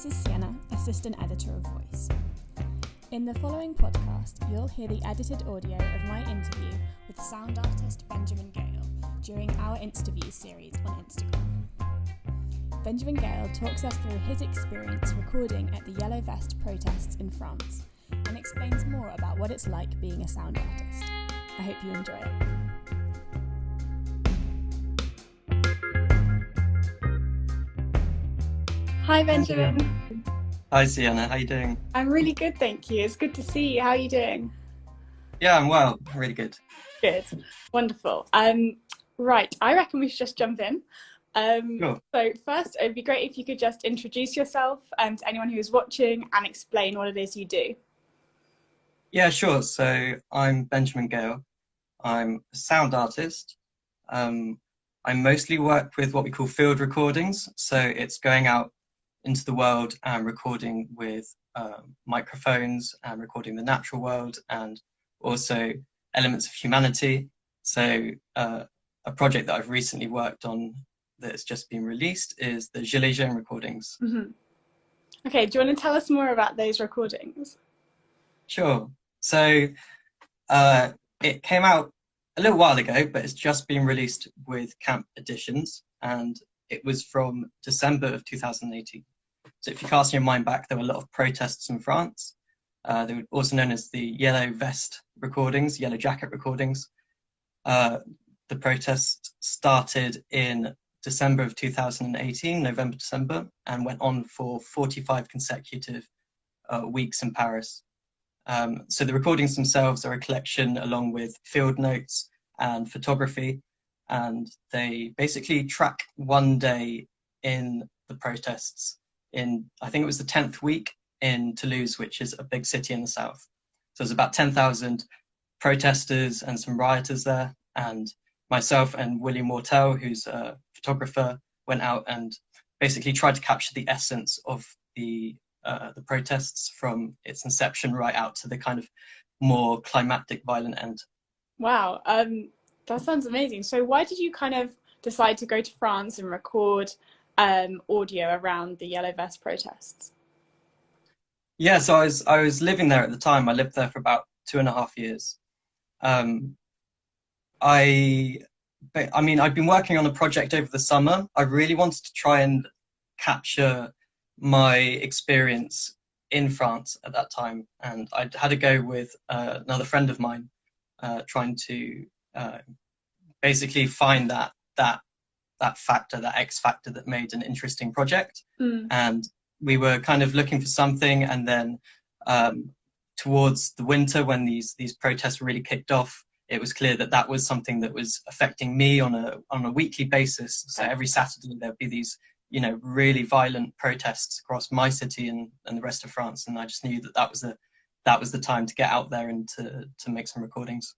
this is Sienna, Assistant Editor of Voice. In the following podcast, you'll hear the edited audio of my interview with sound artist Benjamin Gale during our Instaviews series on Instagram. Benjamin Gale talks us through his experience recording at the Yellow Vest protests in France and explains more about what it's like being a sound artist. I hope you enjoy it. Hi Benjamin. Hi Sienna, how you doing? I'm really good, thank you. It's good to see you. How are you doing? Yeah, I'm well, really good. Good, wonderful. Right, I reckon we should just jump in. Sure. So first, it'd be great if you could just introduce yourself to anyone who's watching and explain what it is you do. Yeah, sure. So I'm Benjamin Gale. I'm a sound artist. I mostly work with what we call field recordings. So it's going out into the world and recording with microphones and recording the natural world and also elements of humanity. So a project that I've recently worked on that's just been released is the Gilets Jaunes recordings. Mm-hmm. Okay, do you want to tell us more about those recordings? Sure. So it came out a little while ago, but it's just been released with Camp Editions, and it was from December of 2018. So if you cast your mind back, there were a lot of protests in France. They were also known as the Yellow Vest recordings, Yellow Jacket recordings. The protest started in December of 2018, November, December, and went on for 45 consecutive weeks in Paris. So the recordings themselves are a collection along with field notes and photography, and they basically track one day in the protests in, I think it was the 10th week in Toulouse, which is a big city in the south. So there's about 10,000 protesters and some rioters there, and myself and William Mortel, who's a photographer, went out and basically tried to capture the essence of the protests from its inception right out to the kind of more climactic, violent end. Wow, that sounds amazing. So why did you kind of decide to go to France and record audio around the Yellow Vest protests? Yeah, so I was living there at the time. I lived there for about 2.5 years. I'd been working on a project over the summer. I really wanted to try and capture my experience in France at that time, and I had a go with another friend of mine, trying to basically find that factor, that X factor that made an interesting project. And we were kind of looking for something, and then towards the winter, when these protests really kicked off, it was clear that that was something that was affecting me on a weekly basis. So every Saturday there'd be these, really violent protests across my city and the rest of France, and I just knew that was the time to get out there and to make some recordings.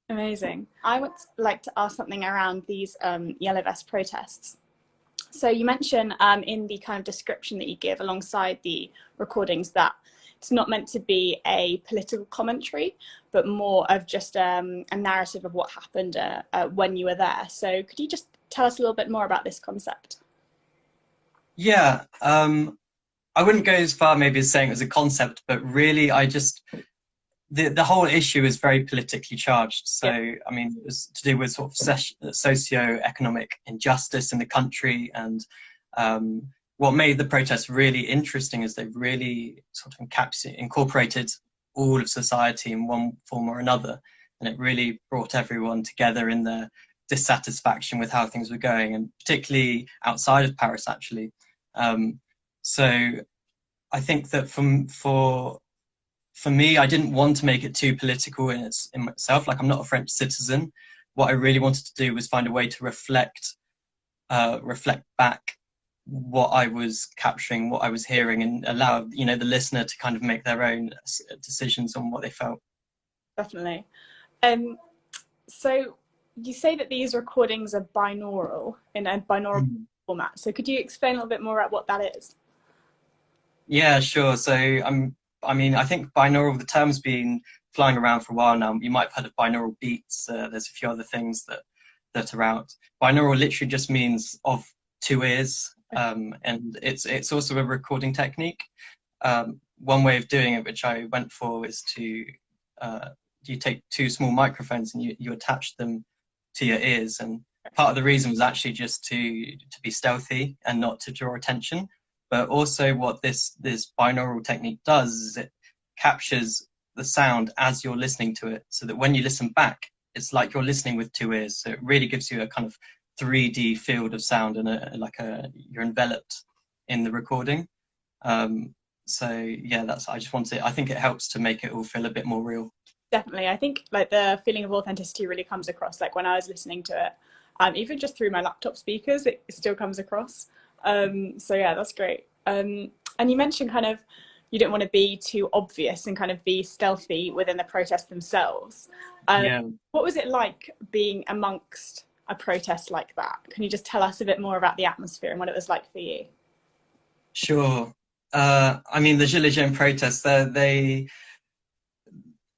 Amazing. I would like to ask something around these Yellow Vest protests. So you mention in the kind of description that you give alongside the recordings that it's not meant to be a political commentary, but more of just a narrative of what happened when you were there. So could you just tell us a little bit more about this concept? Yeah, I wouldn't go as far maybe as saying it was a concept, but really the whole issue is very politically charged. So, yeah. I mean, it was to do with sort of socio-economic injustice in the country, and what made the protests really interesting is they've really sort of incorporated all of society in one form or another, and it really brought everyone together in their dissatisfaction with how things were going, and particularly outside of Paris, actually. So I think that for me, I didn't want to make it too political in itself. Like, I'm not a French citizen. What I really wanted to do was find a way to reflect back what I was capturing, what I was hearing, and allow the listener to kind of make their own decisions on what they felt. Definitely. So you say that these recordings are binaural, in a binaural format. So could you explain a little bit more about what that is? Yeah, sure. So I think binaural, the term's been flying around for a while now. You might have heard of binaural beats. There's a few other things that are out. Binaural literally just means of two ears. and it's also a recording technique. One way of doing it, which I went for, is to you take two small microphones and you attach them to your ears, and part of the reason was actually just to be stealthy and not to draw attention. But also what this binaural technique does is it captures the sound as you're listening to it, so that when you listen back, it's like you're listening with two ears. So it really gives you a kind of 3D field of sound, and you're enveloped in the recording. So yeah, I think it helps to make it all feel a bit more real. Definitely. I think like the feeling of authenticity really comes across, like when I was listening to it, even just through my laptop speakers, it still comes across. So yeah, that's great. And you mentioned kind of you didn't want to be too obvious and kind of be stealthy within the protests themselves. Yeah. What was it like being amongst a protest like that? Can you just tell us a bit more about the atmosphere and what it was like for you? Sure. I mean, the Gilets Jaunes protests, they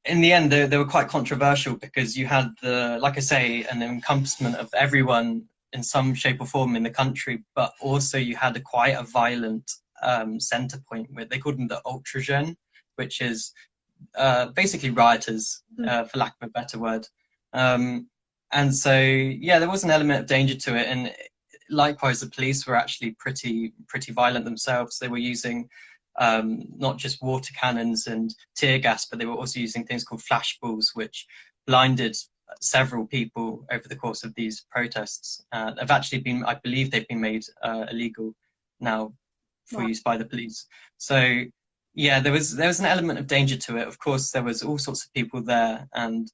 in the end, they were quite controversial, because you had like I say, an encompassment of everyone in some shape or form in the country, but also you had quite a violent center point, where they called them the ultra jeunes, which is basically rioters, for lack of a better word. And so, yeah, there was an element of danger to it. And likewise, the police were actually pretty violent themselves. They were using not just water cannons and tear gas, but they were also using things called flashballs, which blinded several people over the course of these protests. They've actually been, I believe they've been made illegal now for use by the police. So yeah, there was an element of danger to it. Of course, there was all sorts of people there, and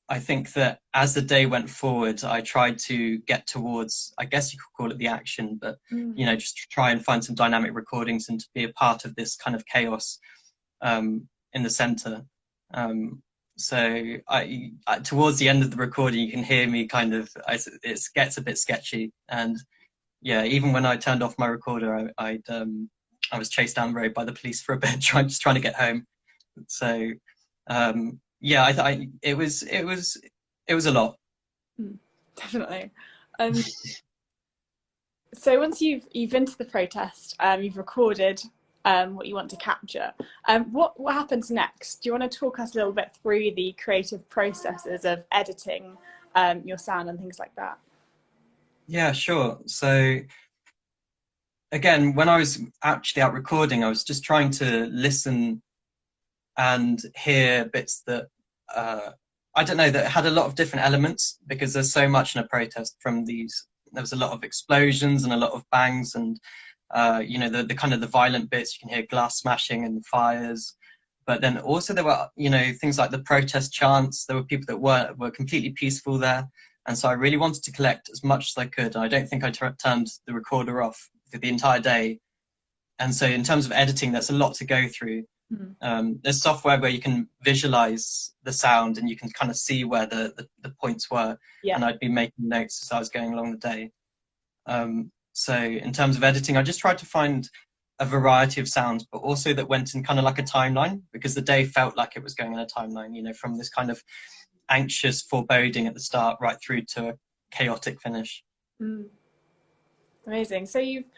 I think that as the day went forward, I tried to get towards, I guess you could call it the action, but you know, just to try and find some dynamic recordings and to be a part of this kind of chaos in the center. So I towards the end of the recording, you can hear me kind of, it gets a bit sketchy, and yeah, even when I turned off my recorder, I was chased down the road by the police for a bit, trying to get home. So yeah, it was a lot. Definitely. So once you've been to the protest, you've recorded what you want to capture. What happens next? Do you want to talk us a little bit through the creative processes of editing your sound and things like that? Yeah, sure. So again, when I was actually out recording, I was just trying to listen and hear bits that I don't know, that had a lot of different elements, because there's so much in a protest. There was a lot of explosions and a lot of bangs, and you know, the kind of the violent bits. You can hear glass smashing and fires, but then also there were, you know, things like the protest chants. There were people that were completely peaceful there, and so I really wanted to collect as much as I could. And I don't think I turned the recorder off for the entire day, and so in terms of editing, that's a lot to go through. There's software where you can visualize the sound and you can kind of see where the points were, and I'd be making notes as I was going along the day. So in terms of editing, I just tried to find a variety of sounds, but also that went in kind of like a timeline, because the day felt like it was going in a timeline, you know, from this kind of anxious foreboding at the start right through to a chaotic finish. Amazing. So you've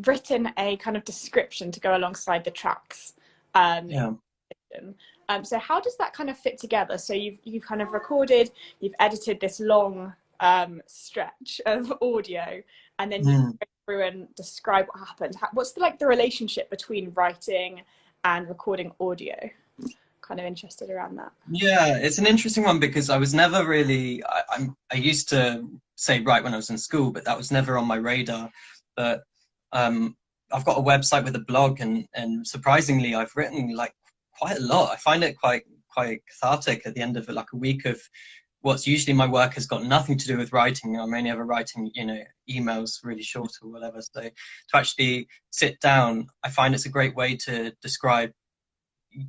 written a kind of description to go alongside the tracks. So how does that kind of fit together? So you've kind of recorded, you've edited this long stretch of audio, and then you go through and describe what happened. What's the relationship between writing and recording audio? Kind of interested around that. Yeah, it's an interesting one, because I was never really, I used to say write when I was in school, but that was never on my radar. But I've got a website with a blog, and surprisingly, I've written like quite a lot. I find it quite cathartic at the end of it, like a week of what's usually my work has got nothing to do with writing. I'm only ever writing, you know, emails really short or whatever. So to actually sit down, I find it's a great way to describe,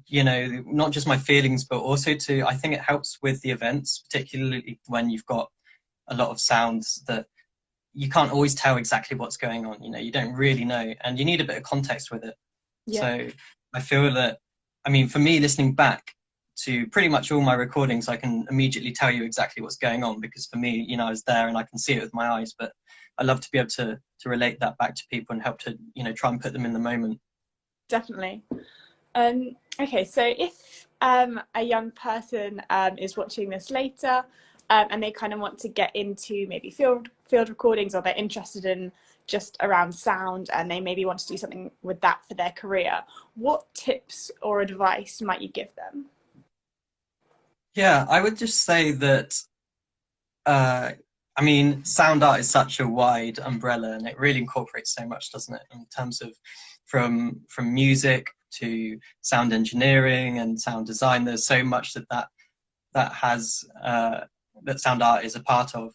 you know, not just my feelings, but also I think it helps with the events, particularly when you've got a lot of sounds that you can't always tell exactly what's going on. You know, you don't really know, and you need a bit of context with it. So I feel that, I mean, for me, listening back to pretty much all my recordings, I can immediately tell you exactly what's going on, because for me, you know, I was there and I can see it with my eyes. But I love to be able to relate that back to people and help to, try and put them in the moment. Definitely. Okay, so if a young person is watching this later and they kind of want to get into maybe field recordings, or they're interested in just around sound and they maybe want to do something with that for their career, what tips or advice might you give them? Yeah, I would just say that, sound art is such a wide umbrella, and it really incorporates so much, doesn't it? In terms of from music to sound engineering and sound design, there's so much that has that sound art is a part of.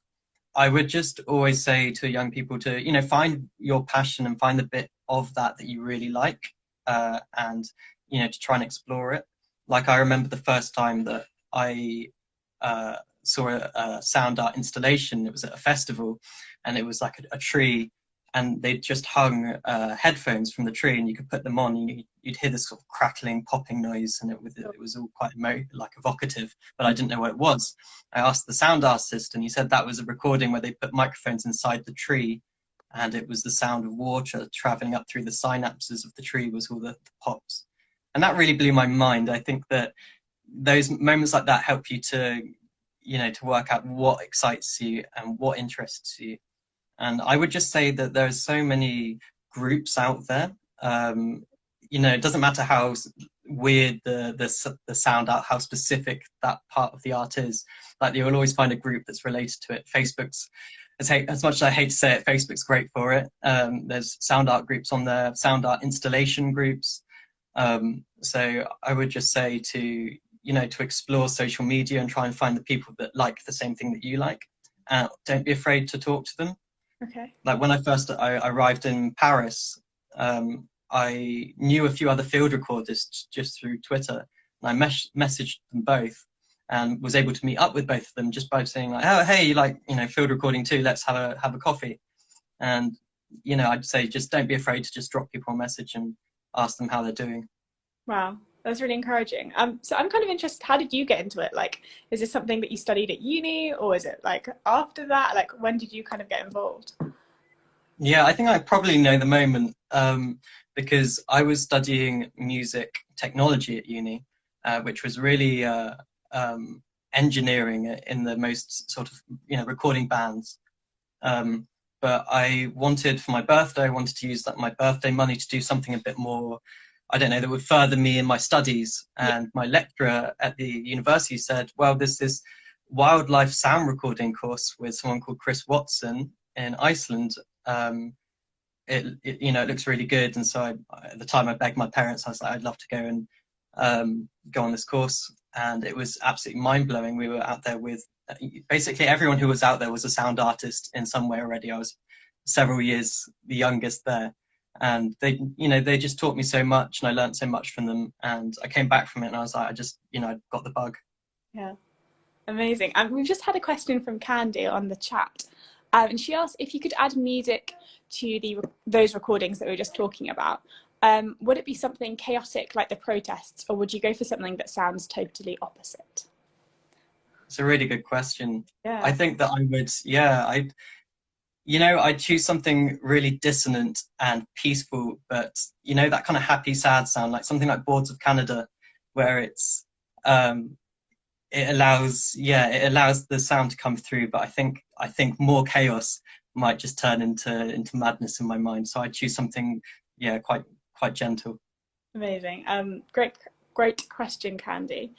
I would just always say to young people to, find your passion and find the bit of that you really like, and, to try and explore it. Like, I remember the first time that I saw a sound art installation. It was at a festival, and it was like a tree, and they'd just hung headphones from the tree, and you could put them on, and you'd hear this sort of crackling, popping noise, and it was all quite evocative, but I didn't know what it was. I asked the sound artist, and he said that was a recording where they put microphones inside the tree, and it was the sound of water traveling up through the synapses of the tree was all the pops. And that really blew my mind. I think that those moments like that help you to work out what excites you and what interests you. And I would just say that there are so many groups out there. It doesn't matter how weird the sound art, how specific that part of the art is. Like, you'll always find a group that's related to it. Facebook's, as much as I hate to say it, Facebook's great for it. There's sound art groups on there, sound art installation groups. So I would just say to explore social media and try and find the people that like the same thing that you like. Don't be afraid to talk to them. Okay. Like, when I arrived in Paris, I knew a few other field recorders just through Twitter, and I messaged them both and was able to meet up with both of them just by saying, like, oh, hey, you like, field recording too, let's have a coffee. And, I'd say just don't be afraid to just drop people a message and ask them how they're doing. Wow, that's really encouraging. So I'm kind of interested, how did you get into it? Like, is this something that you studied at uni, or is it like after that? Like, when did you kind of get involved? Yeah, I think I probably know the moment, because I was studying music technology at uni, which was really engineering in the most sort of, recording bands. But I wanted, for my birthday, I wanted to use my birthday money to do something a bit more, I don't know, that would further me in my studies. And my lecturer at the university said, well, there's this wildlife sound recording course with someone called Chris Watson in Iceland. It looks really good. And so at the time I begged my parents, I was like, I'd love to go and go on this course. And it was absolutely mind-blowing. We were out there with basically everyone who was out there was a sound artist in some way already. I was several years the youngest there, and they just taught me so much, and I learned so much from them. And I came back from it, and I was like, I got the bug. Yeah, amazing. We've just had a question from Candy on the chat, and she asked if you could add music to those recordings that we were just talking about. Would it be something chaotic like the protests, or would you go for something that sounds totally opposite? It's a really good question. Yeah. I think that I would, I'd choose something really dissonant and peaceful, but, that kind of happy, sad sound, like something like Boards of Canada, where it's, it allows the sound to come through. But I think more chaos might just turn into madness in my mind. So I'd choose something, quite gentle. Amazing. Great question, Candy.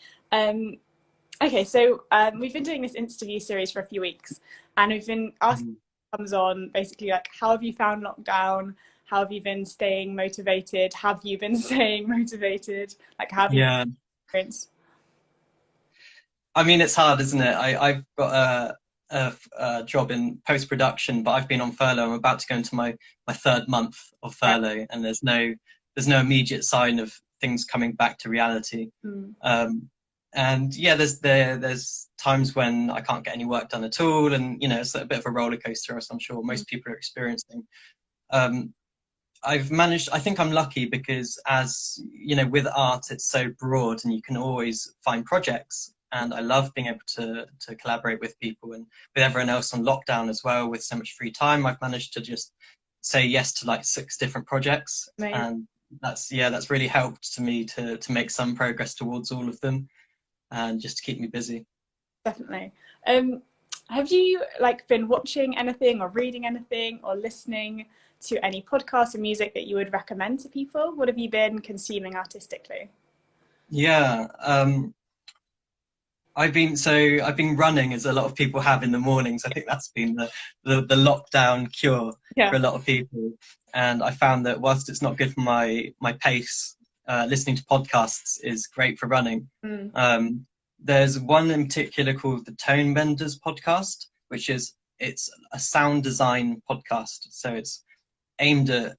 Okay, so we've been doing this interview series for a few weeks, and we've been asking comes on basically like, how have you found lockdown? How have you been staying motivated? Have you been staying motivated? Like, how have you experienced? I mean, it's hard, isn't it? I've got a job in post-production, but I've been on furlough. I'm about to go into my third month of furlough, and there's no immediate sign of things coming back to reality. And yeah, there's times when I can't get any work done at all, and it's a bit of a roller coaster, as I'm sure most people are experiencing. I've managed. I think I'm lucky because, as with art, it's so broad, and you can always find projects. and I love being able to collaborate with people, and with everyone else on lockdown as well. With so much free time, I've managed to just say yes to like 6 different projects, Amazing. and that's really helped to me to make some progress towards all of them, and just to keep me busy. Definitely. Have you like been watching anything or reading anything or listening to any podcasts or music that you would recommend to people? What have you been consuming artistically? Yeah, I've been running, as a lot of people have in the mornings. I think that's been the lockdown cure Yeah. for a lot of people. And I found that whilst it's not good for my pace, listening to podcasts is great for running. There's one in particular called the Tone Benders podcast, it's a sound design podcast. So it's aimed at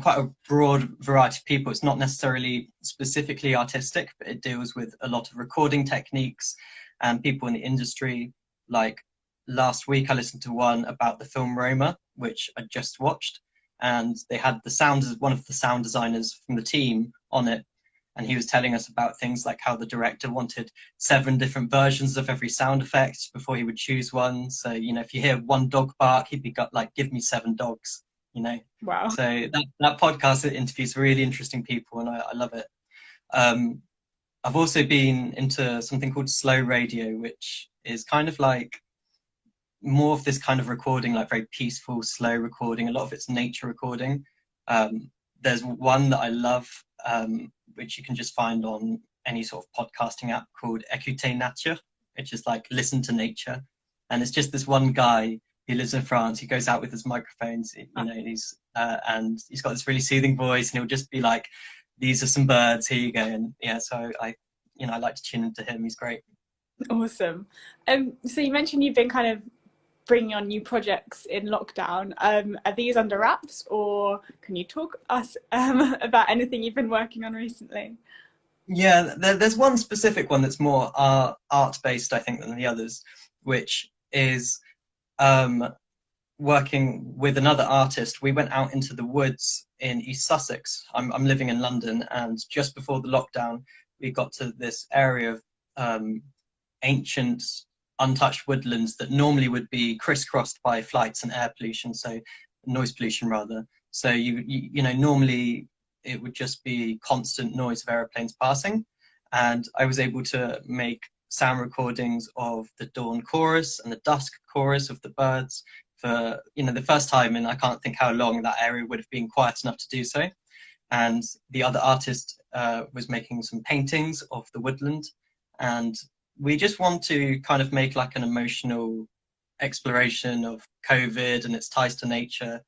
quite a broad variety of people. It's not necessarily specifically artistic, but it deals with a lot of recording techniques and people in the industry. Like last week, I listened to one about the film Roma, which I just watched, and they had one of the sound designers from the team on it, and he was telling us about things like how the director wanted 7 different versions of every sound effect before he would choose one. So if you hear one dog bark, he'd be like, give me 7 dogs. Wow. So that podcast interviews really interesting people, and I love it. I've also been into something called slow radio, which is kind of like more of this kind of recording, like very peaceful, slow recording. A lot of it's nature recording. There's one that I love, which you can just find on any sort of podcasting app, called Écoutez Nature, which is like listen to nature. And it's just this one guy. He lives in France. He goes out with his microphones, and he's got this really soothing voice, and he'll just be like, "These are some birds. Here you go." And so I like to tune into him. He's great. Awesome. So you mentioned you've been kind of bringing on new projects in lockdown. Are these under wraps, or can you talk us about anything you've been working on recently? Yeah, there's one specific one that's more art-based, I think, than the others, which is working with another artist. We went out into the woods in East Sussex. I'm living in London, and just before the lockdown, we got to this area of ancient, untouched woodlands that normally would be crisscrossed by flights and air pollution, so noise pollution rather. So normally it would just be constant noise of aeroplanes passing, and I was able to make sound recordings of the dawn chorus and the dusk chorus of the birds for the first time in I can't think how long that area would have been quiet enough to do so. And the other artist was making some paintings of the woodland, and we just want to kind of make like an emotional exploration of COVID and its ties to nature.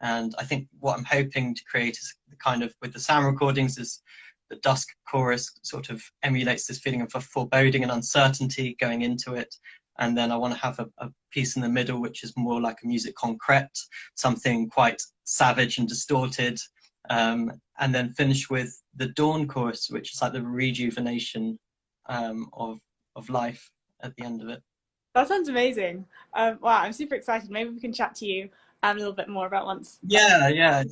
And I think what I'm hoping to create is kind of, with the sound recordings, is the dusk chorus sort of emulates this feeling of a foreboding and uncertainty going into it. And then I want to have a piece in the middle, which is more like a musique concrète, something quite savage and distorted. And then finish with the dawn chorus, which is like the rejuvenation of life at the end of it. That sounds amazing. Wow, I'm super excited. Maybe we can chat to you a little bit more about once. Yeah.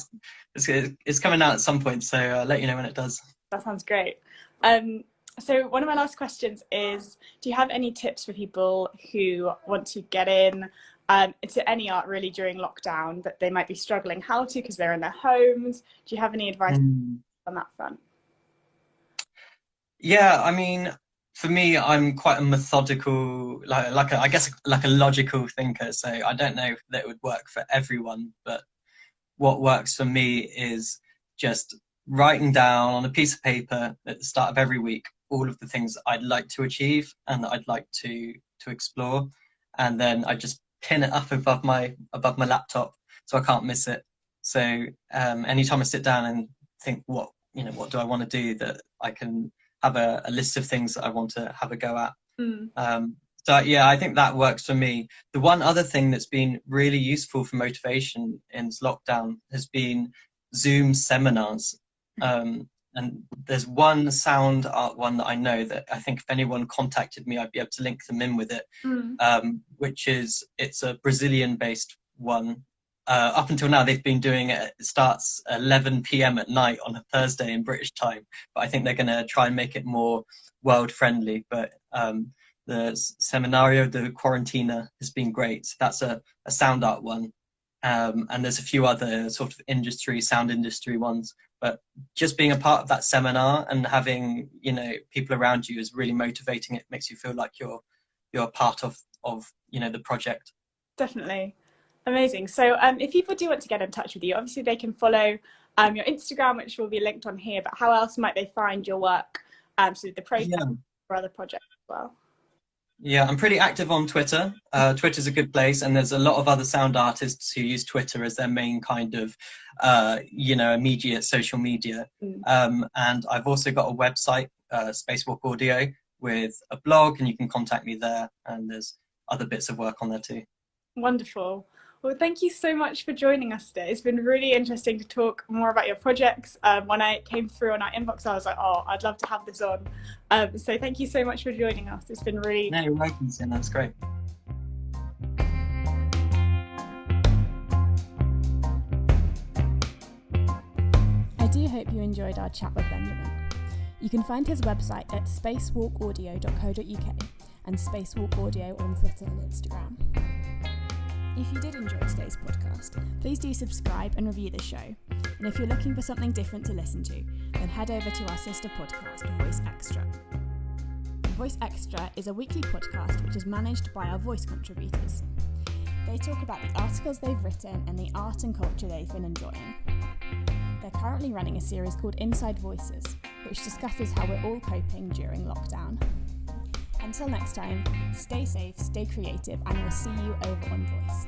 It's coming out at some point, so I'll let you know when it does. That sounds great. So one of my last questions is, do you have any tips for people who want to get into any art really during lockdown that they might be struggling how to because they're in their homes? Do you have any advice on that front? Yeah, I mean, for me, I'm quite a methodical, I guess like a logical thinker. So I don't know if that would work for everyone, but what works for me is just writing down on a piece of paper at the start of every week all of the things I'd like to achieve and that I'd like to explore, and then I just pin it up above my laptop so I can't miss it. So anytime I sit down and think, what do I want to do, that I can have a list of things that I want to have a go at. So yeah, I think that works for me. The one other thing that's been really useful for motivation in this lockdown has been Zoom seminars. And there's one sound art one that I know that I think if anyone contacted me, I'd be able to link them in with it, it's a Brazilian-based one. Up until now, they've been doing it. It starts 11 p.m. at night on a Thursday in British time, but I think they're going to try and make it more world-friendly. But The Seminario de Quarantina has been great. That's a sound art one. And there's a few other sort of sound industry ones. But just being a part of that seminar and having, people around you is really motivating. It makes you feel like you're a part of the project. Definitely. Amazing. So if people do want to get in touch with you, obviously they can follow your Instagram, which will be linked on here, but how else might they find your work, so the program or other projects as well? Yeah, I'm pretty active on Twitter. Twitter's a good place, and there's a lot of other sound artists who use Twitter as their main kind of, immediate social media. And I've also got a website, Spacewalk Audio, with a blog, and you can contact me there, and there's other bits of work on there too. Wonderful. Well, thank you so much for joining us today. It's been really interesting to talk more about your projects. When I came through on our inbox, I was like, oh, I'd love to have this on. So thank you so much for joining us. It's been really... No, you're welcome, Sin. That's great. I do hope you enjoyed our chat with Benjamin. You can find his website at spacewalkaudio.co.uk and Spacewalk Audio on Twitter and Instagram. If you did enjoy today's podcast, please do subscribe and review the show. And if you're looking for something different to listen to, then head over to our sister podcast, Voice Extra. Voice Extra is a weekly podcast which is managed by our voice contributors. They talk about the articles they've written and the art and culture they've been enjoying. They're currently running a series called Inside Voices, which discusses how we're all coping during lockdown. Until next time, stay safe, stay creative, and we'll see you over on Voice.